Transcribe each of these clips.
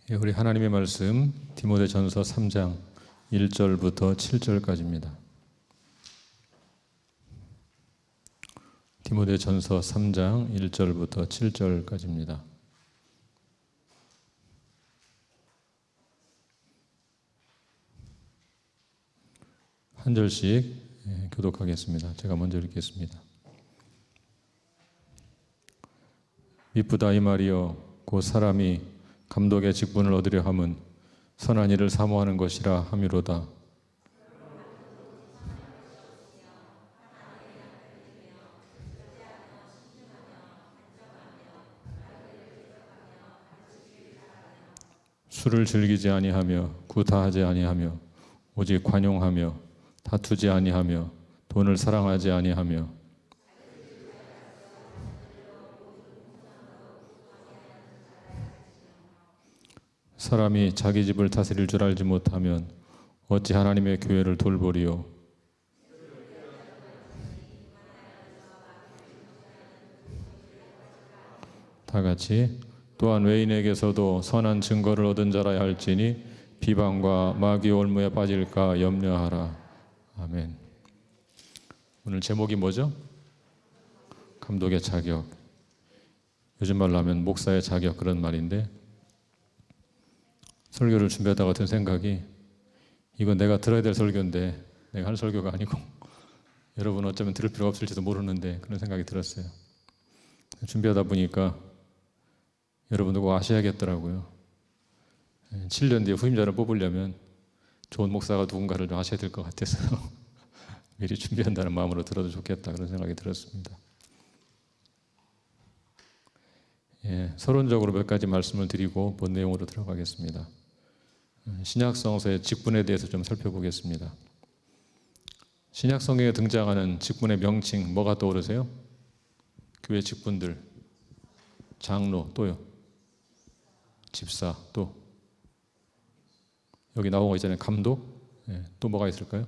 예, 우리 하나님의 말씀 디모데전서 3장 1절부터 7절까지입니다. 디모데전서 3장 1절부터 7절까지입니다. 한 절씩 교독하겠습니다. 제가 먼저 읽겠습니다. 미쁘다 이 말이여 곧 사람이 감독의 직분을 얻으려 함은 선한 일을 사모하는 것이라 함이로다. 술을 즐기지 아니하며 구타하지 아니하며 오직 관용하며 다투지 아니하며 돈을 사랑하지 아니하며 사람이 자기 집을 다스릴 줄 알지 못하면 어찌 하나님의 교회를 돌보리요. 다 같이 또한 외인에게서도 선한 증거를 얻은 자라야 할지니 비방과 마귀 올무에 빠질까 염려하라. 아멘. 오늘 제목이 뭐죠? 감독의 자격. 요즘 말로 하면 목사의 자격, 그런 말인데, 설교를 준비하다가 든 생각이, 이건 내가 들어야 될 설교인데 내가 할 설교가 아니고 여러분 어쩌면 들을 필요가 없을지도 모르는데 그런 생각이 들었어요. 준비하다 보니까 여러분도 꼭 아셔야겠더라고요. 7년 뒤에 후임자를 뽑으려면 좋은 목사가 누군가를 좀 아셔야 될 것 같아서 미리 준비한다는 마음으로 들어도 좋겠다, 그런 생각이 들었습니다. 서론적으로 몇 가지 말씀을 드리고 본 내용으로 들어가겠습니다. 신약성서의 직분에 대해서 좀 살펴보겠습니다. 신약성경에 등장하는 직분의 명칭, 뭐가 떠오르세요? 교회 직분들, 장로, 또요? 집사, 또 여기 나온 거 있잖아요. 감독, 또 뭐가 있을까요?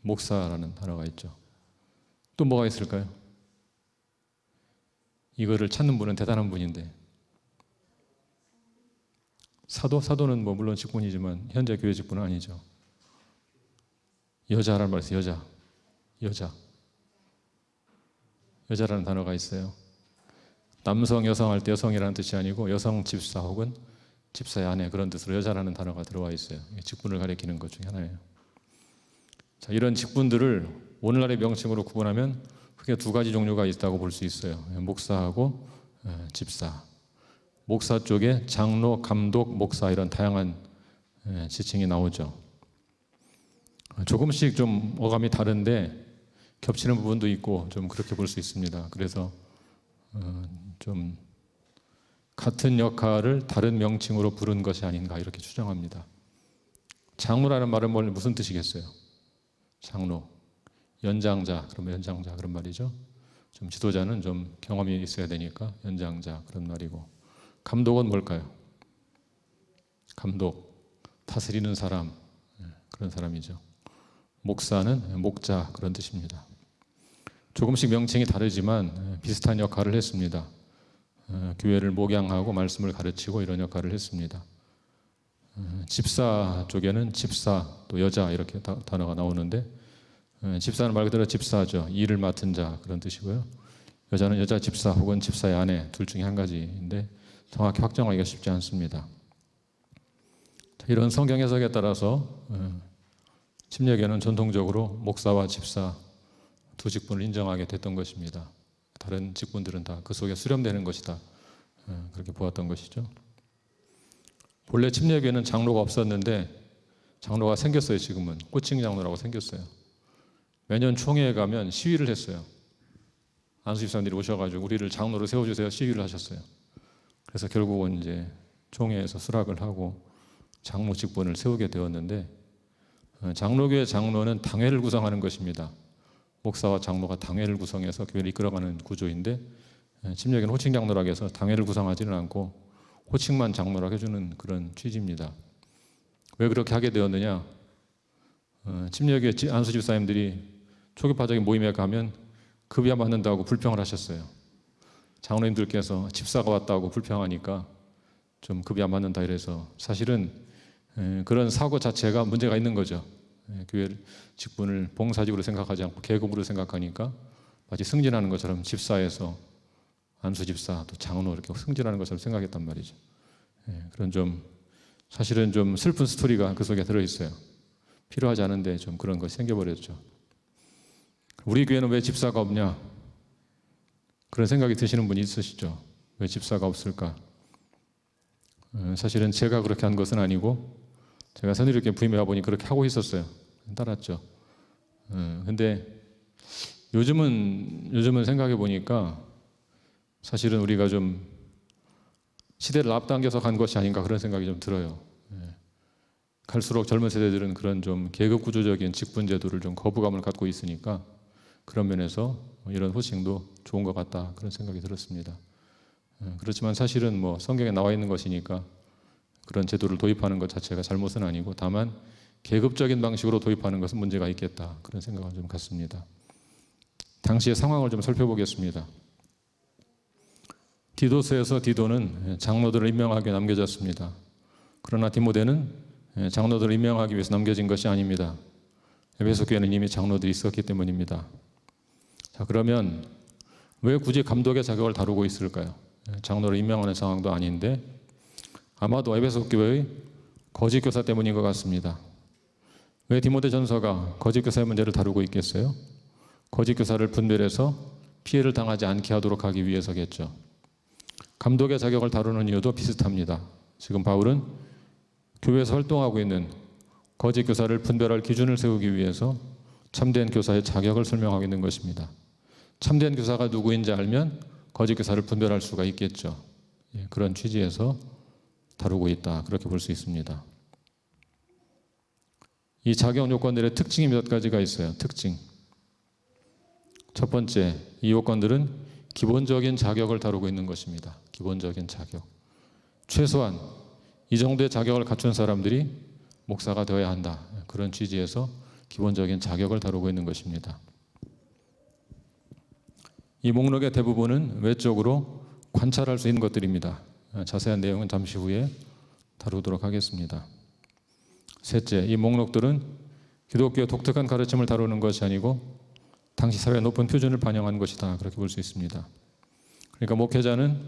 목사라는 단어가 있죠. 또 뭐가 있을까요? 이거를 찾는 분은 대단한 분인데, 사도는 뭐 물론 직분이지만 현재 교회 직분은 아니죠. 여자라는 말이 있어요. 여자라는 단어가 있어요. 남성, 여성 할 때 여성이라는 뜻이 아니고 여성 집사 혹은 집사의 아내, 그런 뜻으로 여자라는 단어가 들어와 있어요. 직분을 가리키는 것 중에 하나예요. 자, 이런 직분들을 오늘날의 명칭으로 구분하면 크게 두 가지 종류가 있다고 볼 수 있어요. 목사하고 집사. 목사 쪽에 장로, 감독, 목사, 이런 다양한 지칭이 나오죠. 조금씩 좀 어감이 다른데 겹치는 부분도 있고 좀 그렇게 볼 수 있습니다. 그래서 좀 같은 역할을 다른 명칭으로 부른 것이 아닌가, 이렇게 추정합니다. 장로라는 말은 무슨 뜻이겠어요? 장로, 연장자, 그러면 연장자, 그런 말이죠. 좀 지도자는 좀 경험이 있어야 되니까 연장자, 그런 말이고, 감독은 뭘까요? 감독, 다스리는 사람, 그런 사람이죠. 목사는 목자, 그런 뜻입니다. 조금씩 명칭이 다르지만 비슷한 역할을 했습니다. 교회를 목양하고 말씀을 가르치고 이런 역할을 했습니다. 집사 쪽에는 집사, 또 여자, 이렇게 단어가 나오는데, 집사는 말 그대로 집사죠. 일을 맡은 자, 그런 뜻이고요. 여자는 여자 집사 혹은 집사의 아내, 둘 중에 한 가지인데 정확히 확정하기가 쉽지 않습니다. 이런 성경 해석에 따라서 침례교는 전통적으로 목사와 집사 두 직분을 인정하게 됐던 것입니다. 다른 직분들은 다 그 속에 수렴되는 것이다, 그렇게 보았던 것이죠. 본래 침례교는 장로가 없었는데 장로가 생겼어요. 지금은 호칭 장로라고 생겼어요. 매년 총회에 가면 시위를 했어요. 안수 집사님들이 오셔가지고 우리를 장로로 세워주세요, 시위를 하셨어요. 그래서 결국은 이제 총회에서 수락을 하고 장로 직분을 세우게 되었는데, 장로교의 장로는 당회를 구성하는 것입니다. 목사와 장로가 당회를 구성해서 교회를 이끌어가는 구조인데, 침례교는 호칭 장로라고 해서 당회를 구성하지는 않고 호칭만 장로라고 해주는 그런 취지입니다. 왜 그렇게 하게 되었느냐? 침례교의 안수 집사님들이 초교파적인 모임에 가면 급여 받는다고 불평을 하셨어요. 장로님들께서 집사가 왔다고 불평하니까 좀 급이 안 맞는다 이래서 사실은 그런 사고 자체가 문제가 있는 거죠. 교회 직분을 봉사직으로 생각하지 않고 계급으로 생각하니까 마치 승진하는 것처럼 집사에서 안수집사 또 장로 이렇게 승진하는 것처럼 생각했단 말이죠. 그런 좀 사실은 좀 슬픈 스토리가 그 속에 들어있어요. 필요하지 않은데 좀 그런 것이 생겨버렸죠. 우리 교회는 왜 집사가 없냐? 그런 생각이 드시는 분이 있으시죠? 왜 집사가 없을까? 사실은 제가 그렇게 한 것은 아니고 제가 선의롭게 부임해 와보니 그렇게 하고 있었어요. 따랐죠. 근데 요즘은 생각해 보니까 사실은 우리가 좀 시대를 앞당겨서 간 것이 아닌가 그런 생각이 좀 들어요. 갈수록 젊은 세대들은 그런 좀 계급 구조적인 직분 제도를 좀 거부감을 갖고 있으니까 그런 면에서 이런 호칭도 좋은 것 같다 그런 생각이 들었습니다. 그렇지만 사실은 뭐 성경에 나와 있는 것이니까 그런 제도를 도입하는 것 자체가 잘못은 아니고 다만 계급적인 방식으로 도입하는 것은 문제가 있겠다 그런 생각을 좀 갖습니다. 당시의 상황을 좀 살펴보겠습니다. 디도서에서 디도는 장로들을 임명하기 위해 남겨졌습니다. 그러나 디모데는 장로들을 임명하기 위해서 남겨진 것이 아닙니다. 에베소 교회는 이미 장로들이 있었기 때문입니다. 자, 그러면 왜 굳이 감독의 자격을 다루고 있을까요? 장로를 임명하는 상황도 아닌데 아마도 에베소 교회의 거짓 교사 때문인 것 같습니다. 왜 디모데전서가 거짓 교사의 문제를 다루고 있겠어요? 거짓 교사를 분별해서 피해를 당하지 않게 하도록 하기 위해서겠죠. 감독의 자격을 다루는 이유도 비슷합니다. 지금 바울은 교회에서 활동하고 있는 거짓 교사를 분별할 기준을 세우기 위해서 참된 교사의 자격을 설명하고 있는 것입니다. 참된 교사가 누구인지 알면 거짓 교사를 분별할 수가 있겠죠. 그런 취지에서 다루고 있다. 그렇게 볼 수 있습니다. 이 자격 요건들의 특징이 몇 가지가 있어요. 특징. 첫 번째, 이 요건들은 기본적인 자격을 다루고 있는 것입니다. 기본적인 자격. 최소한 이 정도의 자격을 갖춘 사람들이 목사가 되어야 한다. 그런 취지에서 기본적인 자격을 다루고 있는 것입니다. 이 목록의 대부분은 외적으로 관찰할 수 있는 것들입니다. 자세한 내용은 잠시 후에 다루도록 하겠습니다. 셋째, 이 목록들은 기독교의 독특한 가르침을 다루는 것이 아니고 당시 사회의 높은 표준을 반영한 것이다. 그렇게 볼 수 있습니다. 그러니까 목회자는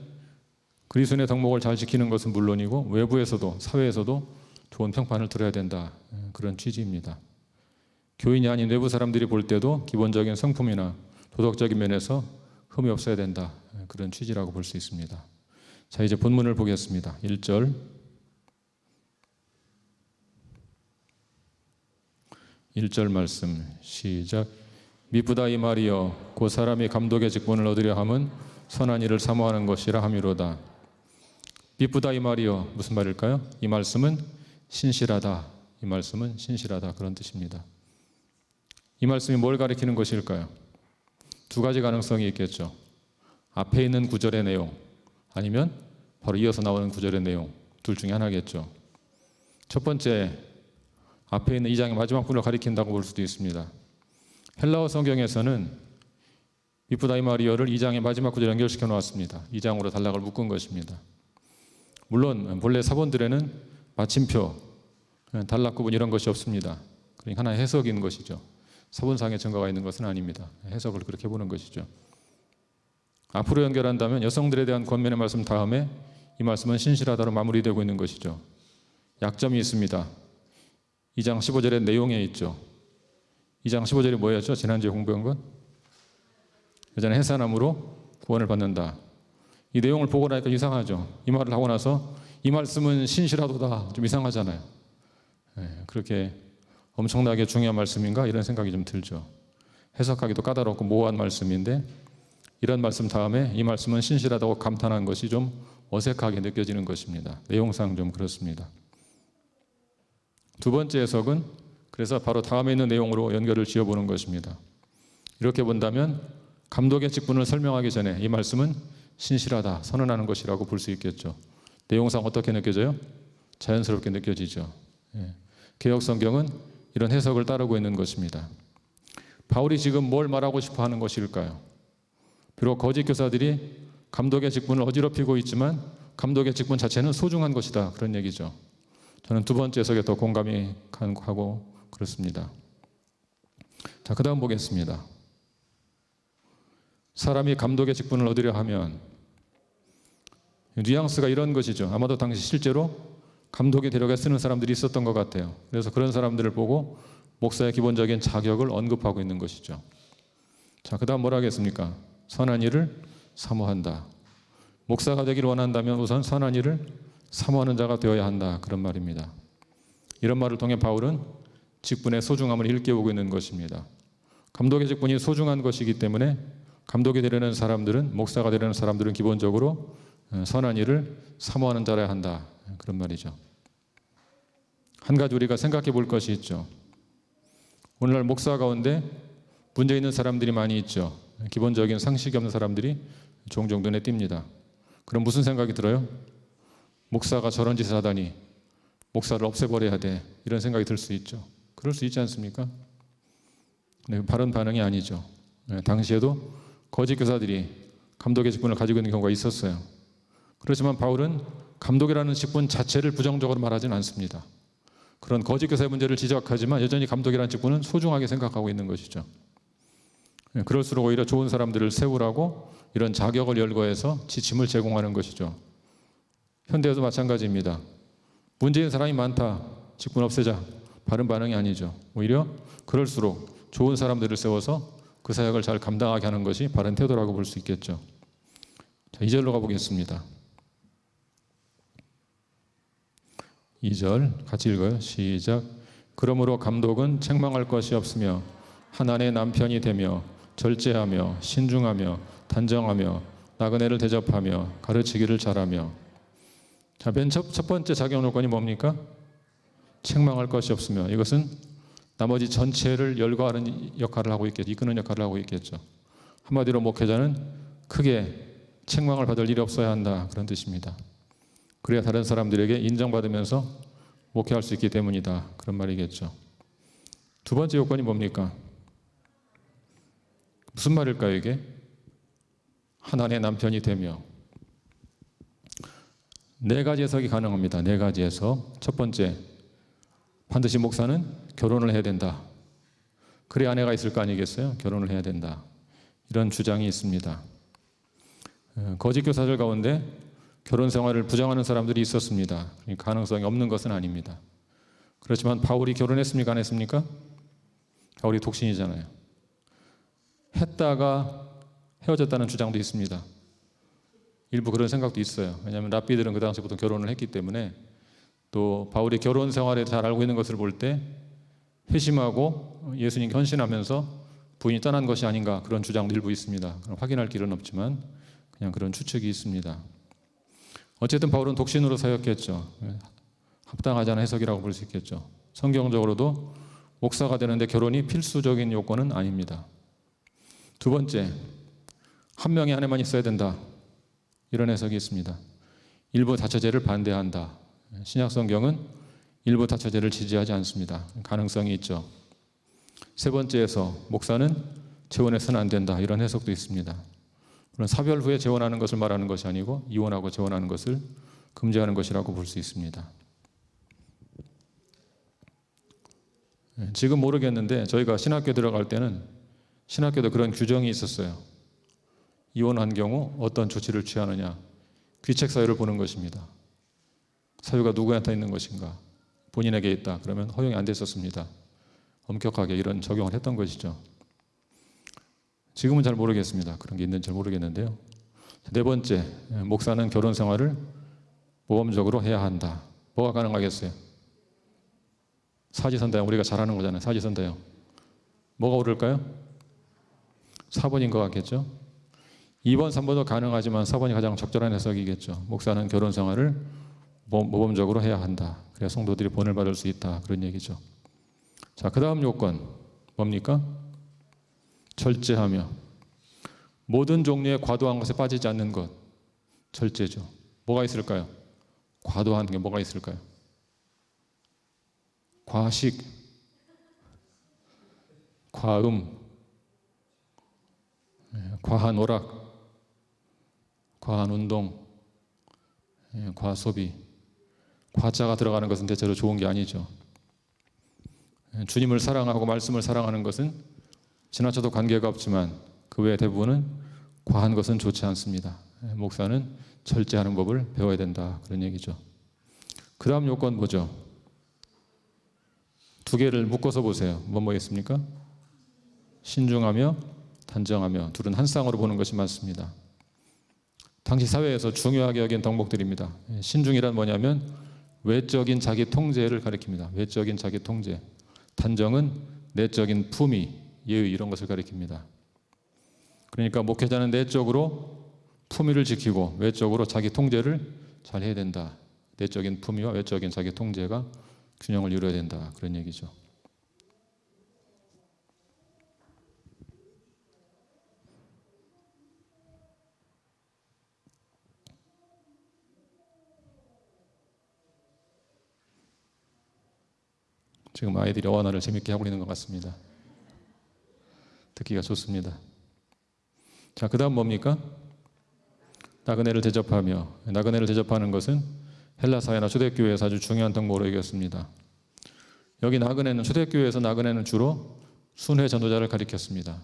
그리스도인의 덕목을 잘 지키는 것은 물론이고 외부에서도 사회에서도 좋은 평판을 들어야 된다. 그런 취지입니다. 교인이 아닌 외부 사람들이 볼 때도 기본적인 성품이나 도덕적인 면에서 흠이 없어야 된다. 그런 취지라고 볼 수 있습니다. 자, 이제 본문을 보겠습니다. 1절. 1절 말씀 시작. 미쁘다 이 말이여 곧 사람이 감독의 직분을 얻으려 함은 선한 일을 사모하는 것이라 함이로다. 미쁘다 이 말이여 무슨 말일까요? 이 말씀은 신실하다. 이 말씀은 신실하다. 그런 뜻입니다. 이 말씀이 뭘 가리키는 것일까요? 두 가지 가능성이 있겠죠. 앞에 있는 구절의 내용 아니면 바로 이어서 나오는 구절의 내용 둘 중에 하나겠죠. 첫 번째 앞에 있는 2장의 마지막 부분을 가리킨다고 볼 수도 있습니다. 헬라어 성경에서는 미쁘다 이 말이여를 2장의 마지막 구절에 연결시켜 놓았습니다. 2장으로 단락을 묶은 것입니다. 물론 본래 사본들에는 마침표, 단락 구분 이런 것이 없습니다. 그러니까 하나의 해석인 것이죠. 사본상의 증거가 있는 것은 아닙니다. 해석을 그렇게 해보는 것이죠. 앞으로 연결한다면 여성들에 대한 권면의 말씀 다음에 이 말씀은 신실하다로 마무리되고 있는 것이죠. 약점이 있습니다. 2장 15절의 내용에 있죠. 2장 15절이 뭐였죠? 지난주에 공부한 건? 여자는 해산함으로 구원을 받는다. 이 내용을 보고 나니까 이상하죠. 이 말을 하고 나서 이 말씀은 신실하도다. 좀 이상하잖아요. 그렇게 엄청나게 중요한 말씀인가? 이런 생각이 좀 들죠. 해석하기도 까다롭고 모호한 말씀인데 이런 말씀 다음에 이 말씀은 신실하다고 감탄한 것이 좀 어색하게 느껴지는 것입니다. 내용상 좀 그렇습니다. 두 번째 해석은 그래서 바로 다음에 있는 내용으로 연결을 지어보는 것입니다. 이렇게 본다면 감독의 직분을 설명하기 전에 이 말씀은 신실하다, 선언하는 것이라고 볼 수 있겠죠. 내용상 어떻게 느껴져요? 자연스럽게 느껴지죠. 개역 성경은 이런 해석을 따르고 있는 것입니다. 바울이 지금 뭘 말하고 싶어 하는 것일까요? 비록 거짓 교사들이 감독의 직분을 어지럽히고 있지만 감독의 직분 자체는 소중한 것이다. 그런 얘기죠. 저는 두 번째 해석에 더 공감이 가고 그렇습니다. 자, 그 다음 보겠습니다. 사람이 감독의 직분을 얻으려 하면 뉘앙스가 이런 것이죠. 아마도 당시 실제로 감독의 대력에 쓰는 사람들이 있었던 것 같아요. 그래서 그런 사람들을 보고 목사의 기본적인 자격을 언급하고 있는 것이죠. 자, 그 다음 뭐라 하겠습니까? 선한 일을 사모한다. 목사가 되기를 원한다면 우선 선한 일을 사모하는 자가 되어야 한다. 그런 말입니다. 이런 말을 통해 바울은 직분의 소중함을 일깨우고 있는 것입니다. 감독의 직분이 소중한 것이기 때문에 감독이 되려는 사람들은, 목사가 되려는 사람들은 기본적으로 선한 일을 사모하는 자라야 한다. 그런 말이죠. 한 가지 우리가 생각해 볼 것이 있죠. 오늘날 목사 가운데 문제 있는 사람들이 많이 있죠. 기본적인 상식이 없는 사람들이 종종 눈에 띕니다. 그럼 무슨 생각이 들어요? 목사가 저런 짓을 하다니 목사를 없애버려야 돼. 이런 생각이 들 수 있죠. 그럴 수 있지 않습니까? 네, 바른 반응이 아니죠. 네, 당시에도 거짓 교사들이 감독의 직분을 가지고 있는 경우가 있었어요. 그렇지만 바울은 감독이라는 직분 자체를 부정적으로 말하지는 않습니다. 그런 거짓 교사의 문제를 지적하지만 여전히 감독이라는 직분은 소중하게 생각하고 있는 것이죠. 네, 그럴수록 오히려 좋은 사람들을 세우라고 이런 자격을 열거해서 지침을 제공하는 것이죠. 현대에도 마찬가지입니다. 문제인 사람이 많다. 직분 없애자. 바른 반응이 아니죠. 오히려 그럴수록 좋은 사람들을 세워서 그 사역을 잘 감당하게 하는 것이 바른 태도라고 볼 수 있겠죠. 자, 2절로 가보겠습니다. 2절 같이 읽어요. 시작. 그러므로 감독은 책망할 것이 없으며 하나님의 남편이 되며 절제하며 신중하며 단정하며 나그네를 대접하며 가르치기를 잘하며. 자, 맨 첫 번째 작용 요건이 뭡니까? 책망할 것이 없으며, 이것은 나머지 전체를 열거하는 역할을 하고 있겠죠. 이끄는 역할을 하고 있겠죠. 한마디로 목회자는 크게 책망을 받을 일이 없어야 한다. 그런 뜻입니다. 그래야 다른 사람들에게 인정받으면서 목회할 수 있기 때문이다. 그런 말이겠죠. 두 번째 요건이 뭡니까? 무슨 말일까요, 이게? 하나님의 남편이 되며. 네 가지 해석이 가능합니다. 네 가지 해석. 첫 번째, 반드시 목사는 결혼을 해야 된다. 그래 아내가 있을 거 아니겠어요? 결혼을 해야 된다. 이런 주장이 있습니다. 거짓 교사들 가운데 결혼 생활을 부정하는 사람들이 있었습니다. 가능성이 없는 것은 아닙니다. 그렇지만 바울이 결혼했습니까? 안 했습니까? 바울이 독신이잖아요. 했다가 헤어졌다는 주장도 있습니다. 일부 그런 생각도 있어요. 왜냐하면 랍비들은 그 당시부터 결혼을 했기 때문에, 또 바울이 결혼 생활에 잘 알고 있는 것을 볼 때 회심하고 예수님께 헌신하면서 부인이 떠난 것이 아닌가, 그런 주장도 일부 있습니다. 확인할 길은 없지만 그냥 그런 추측이 있습니다. 어쨌든 바울은 독신으로 사역했죠. 합당하지 않은 해석이라고 볼 수 있겠죠. 성경적으로도 목사가 되는데 결혼이 필수적인 요건은 아닙니다. 두 번째, 한 명의 아내만 있어야 된다. 이런 해석이 있습니다. 일부 다처제를 반대한다. 신약 성경은 일부 다처제를 지지하지 않습니다. 가능성이 있죠. 세 번째에서 목사는 재혼해서는 안 된다. 이런 해석도 있습니다. 물론 사별 후에 재혼하는 것을 말하는 것이 아니고 이혼하고 재혼하는 것을 금지하는 것이라고 볼 수 있습니다. 지금 모르겠는데 저희가 신학교 들어갈 때는 신학교도 그런 규정이 있었어요. 이혼한 경우 어떤 조치를 취하느냐, 귀책 사유를 보는 것입니다. 사유가 누구한테 있는 것인가, 본인에게 있다 그러면 허용이 안 됐었습니다. 엄격하게 이런 적용을 했던 것이죠. 지금은 잘 모르겠습니다. 그런 게 있는지 잘 모르겠는데요. 네 번째, 목사는 결혼 생활을 모범적으로 해야 한다. 뭐가 가능하겠어요? 사지선다형, 우리가 잘하는 거잖아요. 사지선다형. 뭐가 오를까요? 4번인 것 같겠죠? 2번, 3번도 가능하지만 4번이 가장 적절한 해석이겠죠. 목사는 결혼 생활을 모범적으로 해야 한다. 그래야 성도들이 본을 받을 수 있다. 그런 얘기죠. 자, 그 다음 요건 뭡니까? 절제하며. 모든 종류의 과도한 것에 빠지지 않는 것. 절제죠. 뭐가 있을까요? 과도한 게 뭐가 있을까요? 과식, 과음, 과한 오락, 과한 운동, 과소비, 과자가 들어가는 것은 대체로 좋은 게 아니죠. 주님을 사랑하고 말씀을 사랑하는 것은 지나쳐도 관계가 없지만 그 외 대부분은 과한 것은 좋지 않습니다. 목사는 절제하는 법을 배워야 된다, 그런 얘기죠. 그 다음 요건 뭐죠? 두 개를 묶어서 보세요. 뭐겠습니까? 신중하며 단정하며, 둘은 한 쌍으로 보는 것이 맞습니다. 당시 사회에서 중요하게 여긴 덕목들입니다. 신중이란 뭐냐면 외적인 자기 통제를 가리킵니다. 외적인 자기 통제. 단정은 내적인 품위, 예의 이런 것을 가리킵니다. 그러니까 목회자는 내적으로 품위를 지키고 외적으로 자기 통제를 잘 해야 된다. 내적인 품위와 외적인 자기 통제가 균형을 이루어야 된다, 그런 얘기죠. 지금 아이들이 어원화를 재밌게 하고 있는 것 같습니다. 듣기가 좋습니다. 자, 그 다음 뭡니까? 나그네를 대접하며. 나그네를 대접하는 것은 헬라 사회나 초대교회에서 아주 중요한 덕목으로 여겼습니다. 여기 나그네는, 초대교회에서 나그네는 주로 순회 전도자를 가리켰습니다.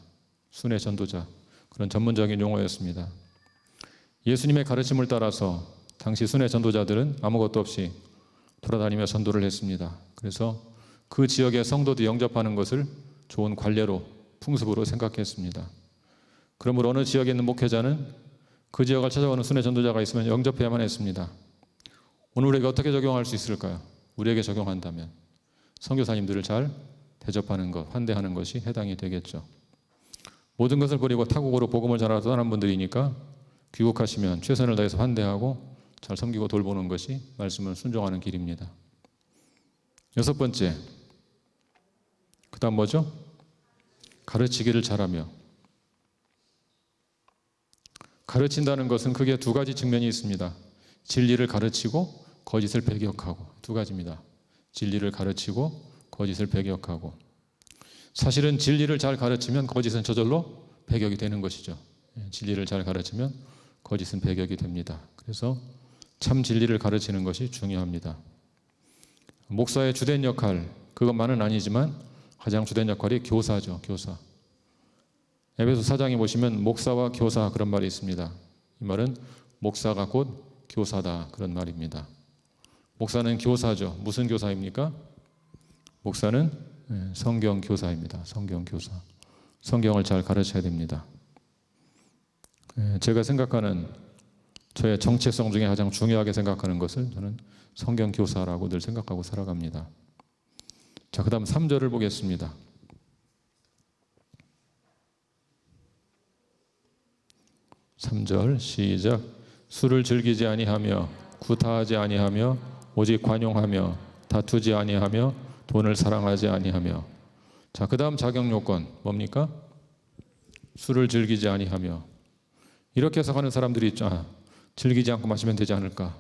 순회 전도자, 그런 전문적인 용어였습니다. 예수님의 가르침을 따라서 당시 순회 전도자들은 아무것도 없이 돌아다니며 전도를 했습니다. 그래서 그 지역의 성도들 영접하는 것을 좋은 관례로, 풍습으로 생각했습니다. 그러므로 어느 지역에 있는 목회자는 그 지역을 찾아오는 순회 전도자가 있으면 영접해야만 했습니다. 오늘 우리에게 어떻게 적용할 수 있을까요? 우리에게 적용한다면 선교사님들을 잘 대접하는 것, 환대하는 것이 해당이 되겠죠. 모든 것을 버리고 타국으로 복음을 전하러 떠난 분들이니까 귀국하시면 최선을 다해서 환대하고 잘 섬기고 돌보는 것이 말씀을 순종하는 길입니다. 여섯 번째, 그 다음 뭐죠? 가르치기를 잘하며. 가르친다는 것은 크게 두 가지 측면이 있습니다. 진리를 가르치고 거짓을 배격하고, 두 가지입니다. 진리를 가르치고 거짓을 배격하고. 사실은 진리를 잘 가르치면 거짓은 저절로 배격이 되는 것이죠. 진리를 잘 가르치면 거짓은 배격이 됩니다. 그래서 참 진리를 가르치는 것이 중요합니다. 목사의 주된 역할, 그것만은 아니지만 가장 주된 역할이 교사죠. 교사. 에베소 4장에 보시면 목사와 교사, 그런 말이 있습니다. 이 말은 목사가 곧 교사다, 그런 말입니다. 목사는 교사죠. 무슨 교사입니까? 목사는 성경 교사입니다. 성경 교사. 성경을 잘 가르쳐야 됩니다. 제가 생각하는, 저의 정체성 중에 가장 중요하게 생각하는 것을 저는 성경 교사라고 늘 생각하고 살아갑니다. 자, 그 다음 3절을 보겠습니다. 3절 시작. 술을 즐기지 아니하며 구타하지 아니하며 오직 관용하며 다투지 아니하며 돈을 사랑하지 아니하며. 자, 그 다음 자격 요건 뭡니까? 술을 즐기지 아니하며. 이렇게 해석하는 사람들이 있죠. 즐기지 않고 마시면 되지 않을까?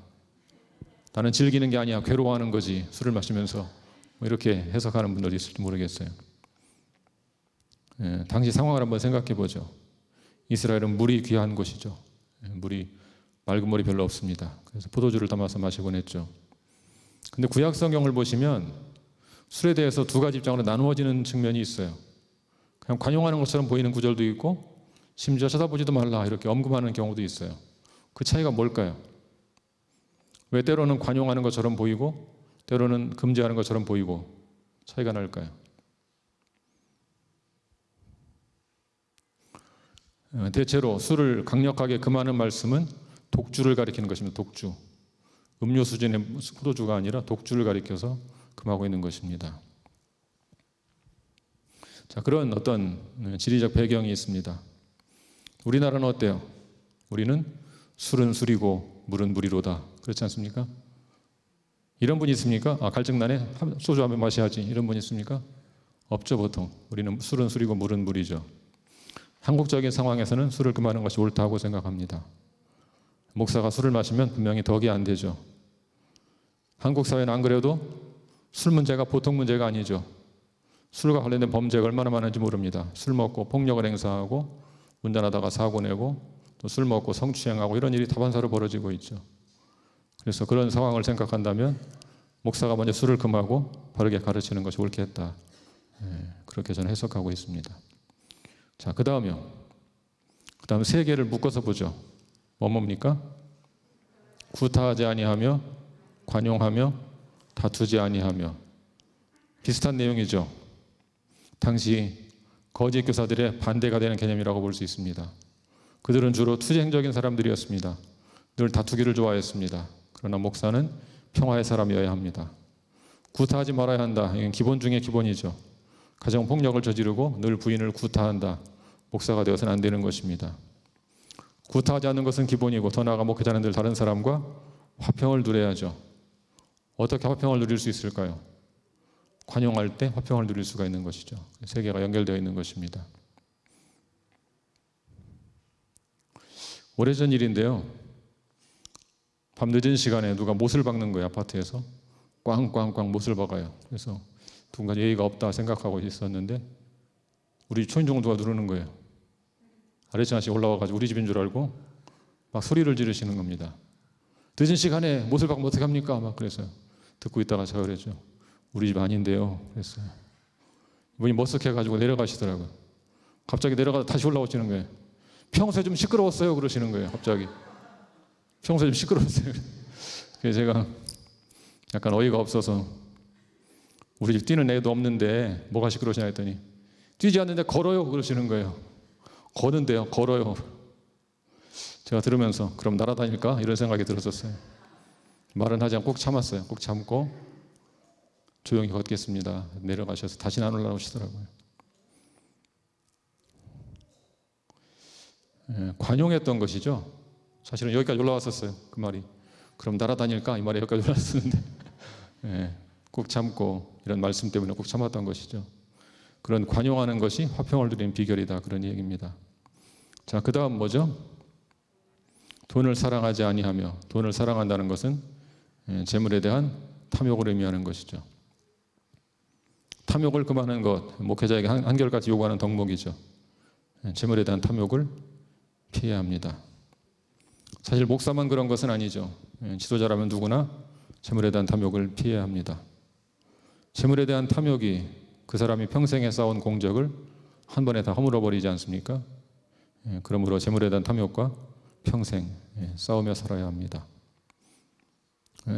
나는 즐기는 게 아니야, 괴로워하는 거지, 술을 마시면서. 이렇게 해석하는 분들이 있을지 모르겠어요. 당시 상황을 한번 생각해 보죠. 이스라엘은 물이 귀한 곳이죠. 물이, 맑은 물이 별로 없습니다. 그래서 포도주를 담아서 마시곤 했죠. 근데 구약 성경을 보시면 술에 대해서 두 가지 입장으로 나누어지는 측면이 있어요. 그냥 관용하는 것처럼 보이는 구절도 있고, 심지어 쳐다보지도 말라 이렇게 엄금하는 경우도 있어요. 그 차이가 뭘까요? 왜 때로는 관용하는 것처럼 보이고 때로는 금지하는 것처럼 보이고 차이가 날까요? 대체로 술을 강력하게 금하는 말씀은 독주를 가리키는 것입니다. 독주. 음료 수준의 포도주가 아니라 독주를 가리켜서 금하고 있는 것입니다. 자, 그런 어떤 지리적 배경이 있습니다. 우리나라는 어때요? 우리는 술은 술이고 물은 물이로다. 그렇지 않습니까? 이런 분이 있습니까? 갈증나네? 소주 한 병 마셔야지. 이런 분이 있습니까? 없죠, 보통. 우리는 술은 술이고 물은 물이죠. 한국적인 상황에서는 술을 금하는 것이 옳다고 생각합니다. 목사가 술을 마시면 분명히 덕이 안 되죠. 한국 사회는 안 그래도 술 문제가 보통 문제가 아니죠. 술과 관련된 범죄가 얼마나 많은지 모릅니다. 술 먹고 폭력을 행사하고 운전하다가 사고 내고 또 술 먹고 성추행하고 이런 일이 다반사로 벌어지고 있죠. 그래서 그런 상황을 생각한다면 목사가 먼저 술을 금하고 바르게 가르치는 것이 옳겠다. 그렇게 저는 해석하고 있습니다. 자, 그 다음 세 개를 묶어서 보죠. 뭡니까? 구타하지 아니하며, 관용하며, 다투지 아니하며. 비슷한 내용이죠. 당시 거짓 교사들의 반대가 되는 개념이라고 볼 수 있습니다. 그들은 주로 투쟁적인 사람들이었습니다. 늘 다투기를 좋아했습니다. 그러나 목사는 평화의 사람이어야 합니다. 구타하지 말아야 한다. 이건 기본 중에 기본이죠. 가정폭력을 저지르고 늘 부인을 구타한다. 목사가 되어서는 안 되는 것입니다. 구타하지 않는 것은 기본이고 더 나아가 목회자는 늘 다른 사람과 화평을 누려야죠. 어떻게 화평을 누릴 수 있을까요? 관용할 때 화평을 누릴 수가 있는 것이죠. 세 개가 연결되어 있는 것입니다. 오래전 일인데요. 밤늦은 시간에 누가 못을 박는 거예요. 아파트에서. 꽝꽝꽝 못을 박아요. 그래서 누군가 예의가 없다 생각하고 있었는데 우리 초인종을 누가 누르는 거예요. 아래층 아저씨 올라와가지고 우리 집인 줄 알고 막 소리를 지르시는 겁니다. 늦은 시간에 못을 박으면 어떻게 합니까? 막 그래서요. 듣고 있다가 제가 그랬죠. 우리 집 아닌데요. 그랬어요. 이분이 머쓱해가지고 내려가시더라고요. 갑자기 내려가다 다시 올라오시는 거예요. 평소에 좀 시끄러웠어요. 그러시는 거예요. 갑자기. 평소에 좀 시끄러웠어요. 그래서 제가 약간 어이가 없어서 우리 집 뛰는 애도 없는데 뭐가 시끄러우시냐 했더니 뛰지 않는데 걸어요. 그러시는 거예요. 거는데요. 걸어요. 제가 들으면서 그럼 날아다닐까? 이런 생각이 들었었어요. 말은 하지 않고 꼭 참았어요. 꼭 참고 조용히 걷겠습니다. 내려가셔서 다시는 안 올라오시더라고요. 관용했던 것이죠. 사실은 여기까지 올라왔었어요. 그 말이. 그럼 날아다닐까? 이 말이 여기까지 올라왔었는데 꼭 참고 이런 말씀 때문에 꼭 참았던 것이죠. 그런 관용하는 것이 화평을 누리는 비결이다. 그런 얘기입니다. 자, 그 다음 뭐죠? 돈을 사랑하지 아니하며. 돈을 사랑한다는 것은 재물에 대한 탐욕을 의미하는 것이죠. 탐욕을 금하는 것, 목회자에게 한결같이 요구하는 덕목이죠. 재물에 대한 탐욕을 피해야 합니다. 사실 목사만 그런 것은 아니죠. 지도자라면 누구나 재물에 대한 탐욕을 피해야 합니다. 재물에 대한 탐욕이 그 사람이 평생에 쌓아온 공적을 한 번에 다 허물어버리지 않습니까? 그러므로 재물에 대한 탐욕과 평생 싸우며 살아야 합니다.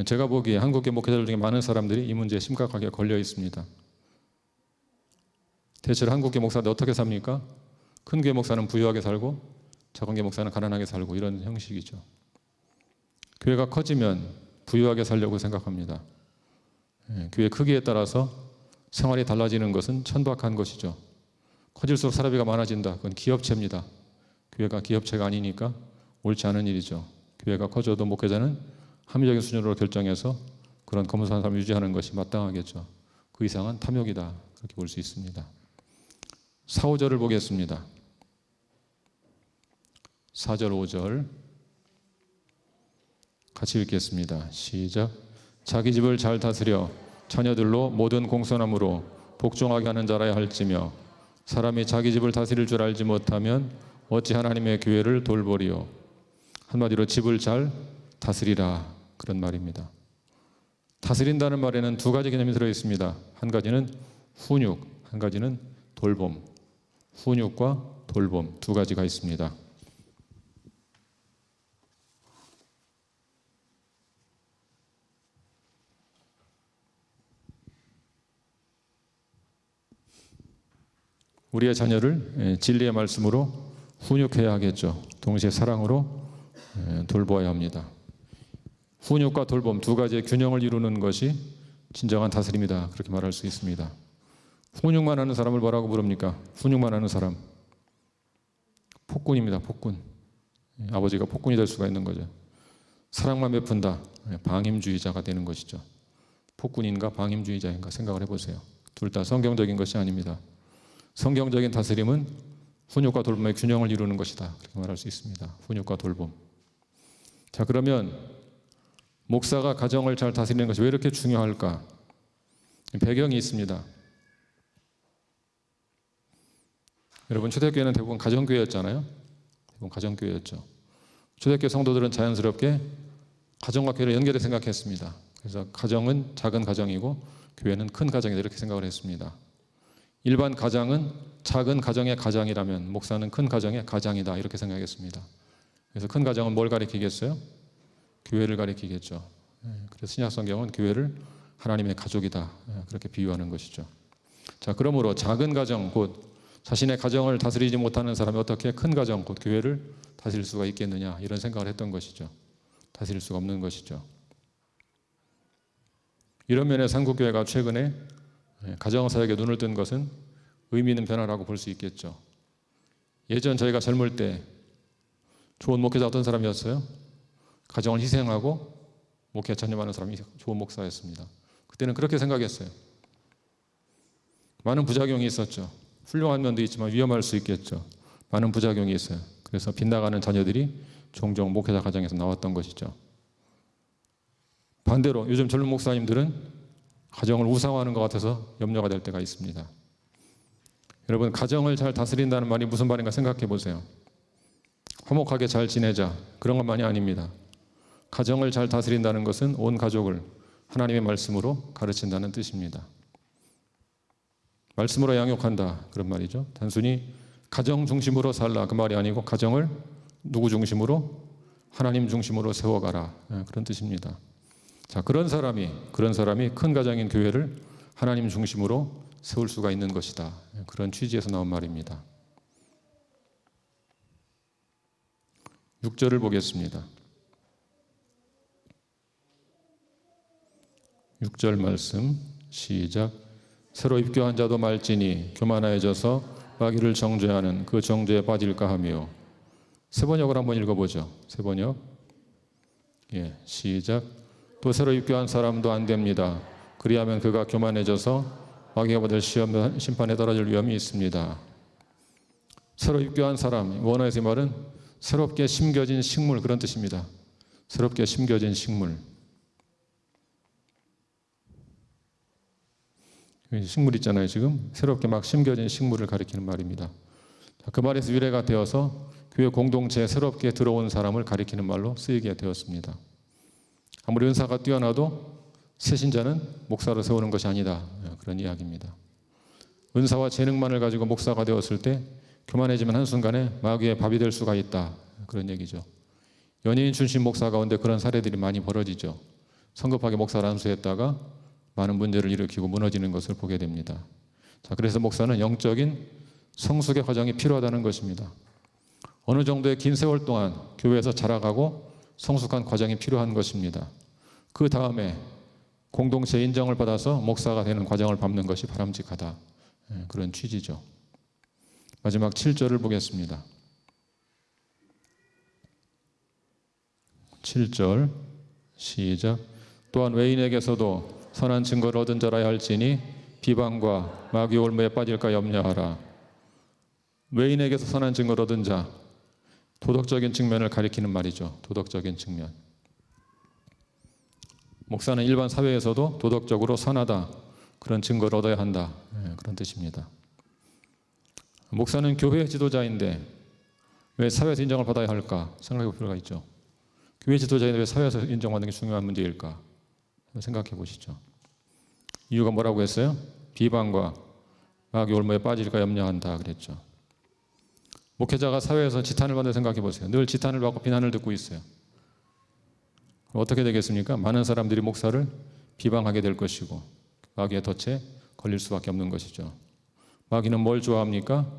제가 보기에 한국의 목회자들 중에 많은 사람들이 이 문제에 심각하게 걸려 있습니다. 대체로 한국의 목사들 어떻게 삽니까? 큰 교회 목사는 부유하게 살고 작은 교회 목사는 가난하게 살고 이런 형식이죠. 교회가 커지면 부유하게 살려고 생각합니다. 교회 크기에 따라서 생활이 달라지는 것은 천박한 것이죠. 커질수록 사람비가 많아진다. 그건 기업체입니다. 교회가 기업체가 아니니까 옳지 않은 일이죠. 교회가 커져도 목회자는 합리적인 수준으로 결정해서 그런 검소한 삶을 유지하는 것이 마땅하겠죠. 그 이상은 탐욕이다. 그렇게 볼 수 있습니다. 4, 5절을 보겠습니다. 4절, 5절 같이 읽겠습니다. 시작. 자기 집을 잘 다스려 자녀들로 모든 공손함으로 복종하게 하는 자라야 할지며 사람이 자기 집을 다스릴 줄 알지 못하면 어찌 하나님의 교회를 돌보리요. 한마디로 집을 잘 다스리라. 그런 말입니다. 다스린다는 말에는 두 가지 개념이 들어있습니다. 한 가지는 훈육, 한 가지는 돌봄. 훈육과 돌봄 두 가지가 있습니다. 우리의 자녀를 진리의 말씀으로 훈육해야 하겠죠. 동시에 사랑으로 돌보아야 합니다. 훈육과 돌봄 두 가지의 균형을 이루는 것이 진정한 다스림이다. 그렇게 말할 수 있습니다. 훈육만 하는 사람을 뭐라고 부릅니까? 훈육만 하는 사람. 폭군입니다. 폭군. 아버지가 폭군이 될 수가 있는 거죠. 사랑만 베푼다. 방임주의자가 되는 것이죠. 폭군인가 방임주의자인가 생각을 해보세요. 둘 다 성경적인 것이 아닙니다. 성경적인 다스림은 훈육과 돌봄의 균형을 이루는 것이다. 그렇게 말할 수 있습니다. 훈육과 돌봄. 자, 그러면 목사가 가정을 잘 다스리는 것이 왜 이렇게 중요할까? 배경이 있습니다. 여러분, 초대교회는 대부분 가정교회였잖아요. 그건 가정교회였죠. 초대교회 성도들은 자연스럽게 가정과 교회를 연결해 생각했습니다. 그래서 가정은 작은 가정이고 교회는 큰 가정이다 이렇게 생각을 했습니다. 일반 가장은 작은 가정의 가장이라면 목사는 큰 가정의 가장이다 이렇게 생각했습니다. 그래서 큰 가정은 뭘 가리키겠어요? 교회를 가리키겠죠. 그래서 신약 성경은 교회를 하나님의 가족이다 그렇게 비유하는 것이죠. 자, 그러므로 작은 가정 곧 자신의 가정을 다스리지 못하는 사람이 어떻게 큰 가정 곧 교회를 다스릴 수가 있겠느냐 이런 생각을 했던 것이죠. 다스릴 수가 없는 것이죠. 이런 면에서 한국교회가 최근에 가정사역에 눈을 뜬 것은 의미 있는 변화라고 볼 수 있겠죠. 예전 저희가 젊을 때 좋은 목회자 어떤 사람이었어요? 가정을 희생하고 목회 전념하는 사람이 좋은 목사였습니다. 그때는 그렇게 생각했어요. 많은 부작용이 있었죠. 훌륭한 면도 있지만 위험할 수 있겠죠. 많은 부작용이 있어요. 그래서 빗나가는 자녀들이 종종 목회자 가정에서 나왔던 것이죠. 반대로 요즘 젊은 목사님들은 가정을 우상화하는 것 같아서 염려가 될 때가 있습니다. 여러분, 가정을 잘 다스린다는 말이 무슨 말인가 생각해 보세요. 화목하게 잘 지내자 그런 것만이 아닙니다. 가정을 잘 다스린다는 것은 온 가족을 하나님의 말씀으로 가르친다는 뜻입니다. 말씀으로 양육한다 그런 말이죠. 단순히 가정 중심으로 살라 그 말이 아니고 가정을 누구 중심으로? 하나님 중심으로 세워가라 그런 뜻입니다. 자, 그런 사람이 큰 가정인 교회를 하나님 중심으로 세울 수가 있는 것이다. 그런 취지에서 나온 말입니다. 6절을 보겠습니다. 6절 말씀 시작. 새로 입교한 자도 말지니 교만하여져서 마귀를 정죄하는 그 정죄에 빠질까 하며. 새 번역을 한번 읽어보죠. 새 번역. 시작. 또 새로 입교한 사람도 안 됩니다. 그리하면 그가 교만해져서 마귀가 받을 심판에 떨어질 위험이 있습니다. 새로 입교한 사람, 원어에서 이 말은 새롭게 심겨진 식물 그런 뜻입니다. 새롭게 심겨진 식물. 식물 있잖아요. 지금 새롭게 막 심겨진 식물을 가리키는 말입니다. 그 말에서 유래가 되어서 교회 공동체에 새롭게 들어온 사람을 가리키는 말로 쓰이게 되었습니다. 아무리 은사가 뛰어나도 새 신자는 목사로 세우는 것이 아니다. 그런 이야기입니다. 은사와 재능만을 가지고 목사가 되었을 때 교만해지면 한순간에 마귀의 밥이 될 수가 있다. 그런 얘기죠. 연예인 출신 목사 가운데 그런 사례들이 많이 벌어지죠. 성급하게 목사를 안수했다가 많은 문제를 일으키고 무너지는 것을 보게 됩니다. 자, 그래서 목사는 영적인 성숙의 과정이 필요하다는 것입니다. 어느 정도의 긴 세월 동안 교회에서 자라가고 성숙한 과정이 필요한 것입니다. 그 다음에 공동체 인정을 받아서 목사가 되는 과정을 밟는 것이 바람직하다. 그런 취지죠. 마지막 7절을 보겠습니다. 7절 시작. 또한 외인에게서도 선한 증거를 얻은 자라야 할지니 비방과 마귀 올무에 빠질까 염려하라. 외인에게서 선한 증거를 얻은 자, 도덕적인 측면을 가리키는 말이죠. 도덕적인 측면. 목사는 일반 사회에서도 도덕적으로 선하다 그런 증거를 얻어야 한다 그런 뜻입니다. 목사는 교회 지도자인데 왜 사회에서 인정을 받아야 할까 생각해 볼 필요가 있죠. 교회 지도자인데 왜 사회에서 인정받는 게 중요한 문제일까 생각해 보시죠. 이유가 뭐라고 했어요? 비방과 마귀 올무에 빠질까 염려한다 그랬죠. 목회자가 사회에서 지탄을 받는 생각해 보세요. 늘 지탄을 받고 비난을 듣고 있어요. 어떻게 되겠습니까? 많은 사람들이 목사를 비방하게 될 것이고 마귀의 덫에 걸릴 수밖에 없는 것이죠. 마귀는 뭘 좋아합니까?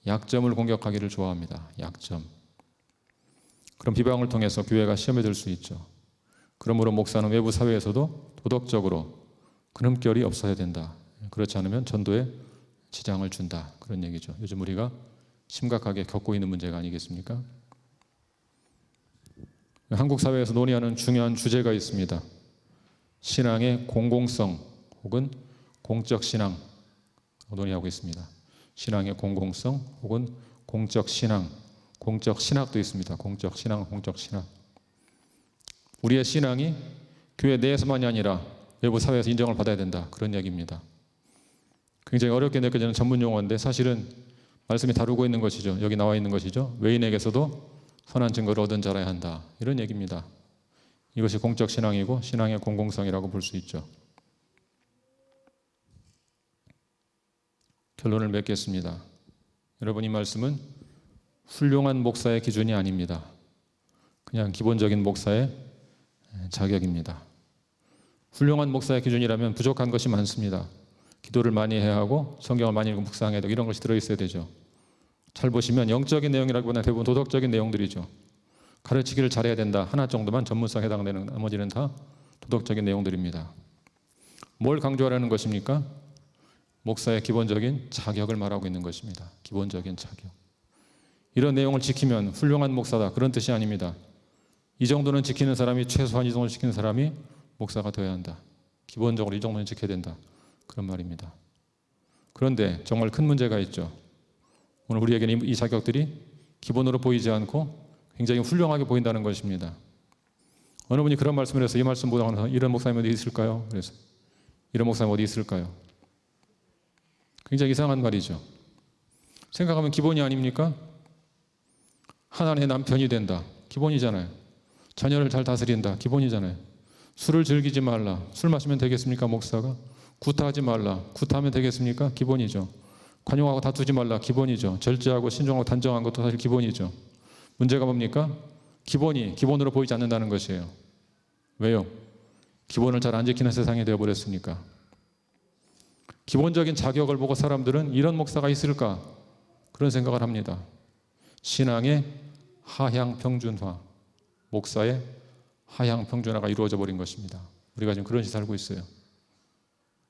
약점을 공격하기를 좋아합니다. 약점. 그럼 비방을 통해서 교회가 시험에 들 수 있죠. 그러므로 목사는 외부 사회에서도 도덕적으로 그름결이 없어야 된다. 그렇지 않으면 전도에 지장을 준다. 그런 얘기죠. 요즘 우리가 심각하게 겪고 있는 문제가 아니겠습니까? 한국 사회에서 논의하는 중요한 주제가 있습니다. 신앙의 공공성 혹은 공적 신앙 논의하고 있습니다. 신앙의 공공성 혹은 공적 신앙, 공적 신학도 있습니다. 공적 신앙, 공적 신학. 우리의 신앙이 교회 내에서만이 아니라 외부 사회에서 인정을 받아야 된다. 그런 얘기입니다. 굉장히 어렵게 느껴지는 전문 용어인데 사실은 말씀이 다루고 있는 것이죠. 여기 나와 있는 것이죠. 외인에게서도 선한 증거를 얻은 자라야 한다. 이런 얘기입니다. 이것이 공적 신앙이고 신앙의 공공성이라고 볼 수 있죠. 결론을 맺겠습니다. 여러분, 이 말씀은 훌륭한 목사의 기준이 아닙니다. 그냥 기본적인 목사의 자격입니다. 훌륭한 목사의 기준이라면 부족한 것이 많습니다. 기도를 많이 해야 하고 성경을 많이 읽고 묵상해야 되고 이런 것이 들어있어야 되죠. 잘 보시면 영적인 내용이라기보다는 대부분 도덕적인 내용들이죠. 가르치기를 잘해야 된다. 하나 정도만 전문성에 해당되는, 나머지는 다 도덕적인 내용들입니다. 뭘 강조하라는 것입니까? 목사의 기본적인 자격을 말하고 있는 것입니다. 기본적인 자격. 이런 내용을 지키면 훌륭한 목사다. 그런 뜻이 아닙니다. 이 정도는 지키는 사람이, 최소한 이 정도는 지키는 사람이 목사가 되어야 한다. 기본적으로 이 정도는 지켜야 된다. 그런 말입니다. 그런데 정말 큰 문제가 있죠. 오늘 우리에게는 이 자격들이 기본으로 보이지 않고 굉장히 훌륭하게 보인다는 것입니다. 어느 분이 그런 말씀을 해서 이 말씀 보다가 이런 목사님 어디 있을까요? 그래서 이런 목사님 어디 있을까요? 굉장히 이상한 말이죠. 생각하면 기본이 아닙니까? 하나님의 남편이 된다. 기본이잖아요. 자녀를 잘 다스린다. 기본이잖아요. 술을 즐기지 말라. 술 마시면 되겠습니까, 목사가? 구타하지 말라. 구타하면 되겠습니까? 기본이죠. 관용하고 다투지 말라. 기본이죠. 절제하고 신중하고 단정한 것도 사실 기본이죠. 문제가 뭡니까? 기본이 기본으로 보이지 않는다는 것이에요. 왜요? 기본을 잘 안 지키는 세상이 되어버렸으니까. 기본적인 자격을 보고 사람들은 이런 목사가 있을까? 그런 생각을 합니다. 신앙의 하향 평준화, 목사의 하향 평준화가 이루어져 버린 것입니다. 우리가 지금 그런 시대에 살고 있어요.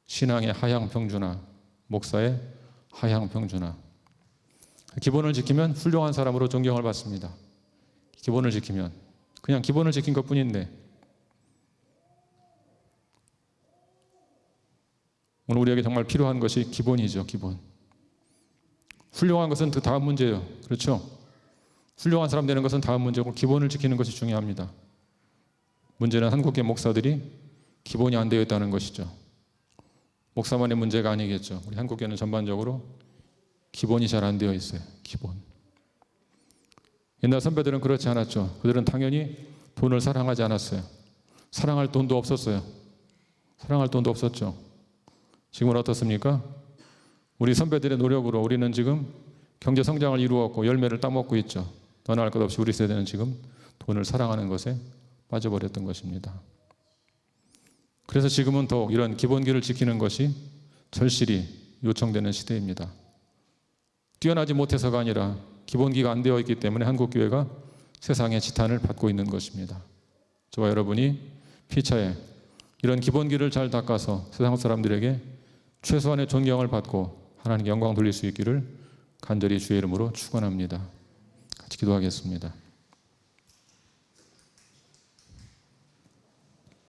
신앙의 하향 평준화, 목사의 하향 평준화. 기본을 지키면 훌륭한 사람으로 존경을 받습니다. 기본을 지키면. 그냥 기본을 지킨 것뿐인데 오늘 우리에게 정말 필요한 것이 기본이죠. 기본. 훌륭한 것은 그 다음 문제예요. 그렇죠? 훌륭한 사람 되는 것은 다음 문제고 기본을 지키는 것이 중요합니다. 문제는 한국의 목사들이 기본이 안 되어 있다는 것이죠. 목사만의 문제가 아니겠죠. 우리 한국교회는 전반적으로 기본이 잘 안 되어 있어요. 기본. 옛날 선배들은 그렇지 않았죠. 그들은 당연히 돈을 사랑하지 않았어요. 사랑할 돈도 없었어요. 사랑할 돈도 없었죠. 지금은 어떻습니까? 우리 선배들의 노력으로 우리는 지금 경제 성장을 이루었고 열매를 따먹고 있죠. 너나 할 것 없이 우리 세대는 지금 돈을 사랑하는 것에 빠져버렸던 것입니다. 그래서 지금은 더욱 이런 기본기를 지키는 것이 절실히 요청되는 시대입니다. 뛰어나지 못해서가 아니라 기본기가 안 되어 있기 때문에 한국교회가 세상의 지탄을 받고 있는 것입니다. 저와 여러분이 피차에 이런 기본기를 잘 닦아서 세상 사람들에게 최소한의 존경을 받고 하나님께 영광 돌릴 수 있기를 간절히 주의 이름으로 축원합니다. 같이 기도하겠습니다.